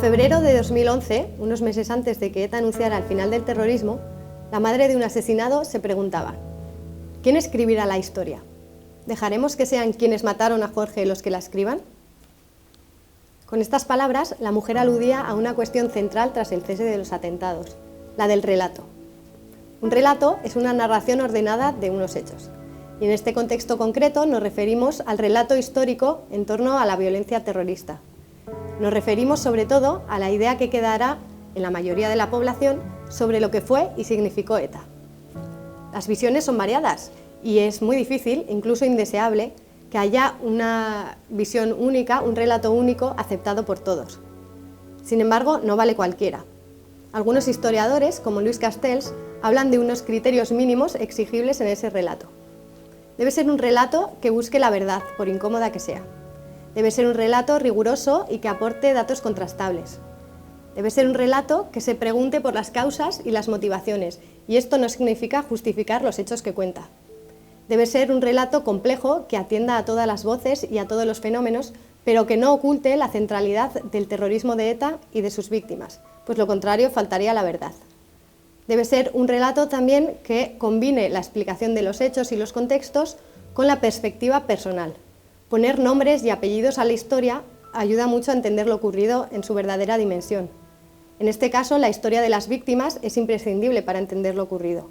febrero de 2011, unos meses antes de que ETA anunciara el final del terrorismo, la madre de un asesinado se preguntaba: ¿quién escribirá la historia? ¿Dejaremos que sean quienes mataron a Jorge los que la escriban? Con estas palabras, la mujer aludía a una cuestión central tras el cese de los atentados, la del relato. Un relato es una narración ordenada de unos hechos. Y en este contexto concreto nos referimos al relato histórico en torno a la violencia terrorista. Nos referimos sobre todo a la idea que quedará en la mayoría de la población sobre lo que fue y significó ETA. Las visiones son variadas y es muy difícil, incluso indeseable, que haya una visión única, un relato único aceptado por todos. Sin embargo, no vale cualquiera. Algunos historiadores, como Luis Castells, hablan de unos criterios mínimos exigibles en ese relato. Debe ser un relato que busque la verdad, por incómoda que sea. Debe ser un relato riguroso y que aporte datos contrastables. Debe ser un relato que se pregunte por las causas y las motivaciones, y esto no significa justificar los hechos que cuenta. Debe ser un relato complejo que atienda a todas las voces y a todos los fenómenos, pero que no oculte la centralidad del terrorismo de ETA y de sus víctimas, pues lo contrario faltaría a la verdad. Debe ser un relato también que combine la explicación de los hechos y los contextos con la perspectiva personal. Poner nombres y apellidos a la historia ayuda mucho a entender lo ocurrido en su verdadera dimensión. En este caso, la historia de las víctimas es imprescindible para entender lo ocurrido.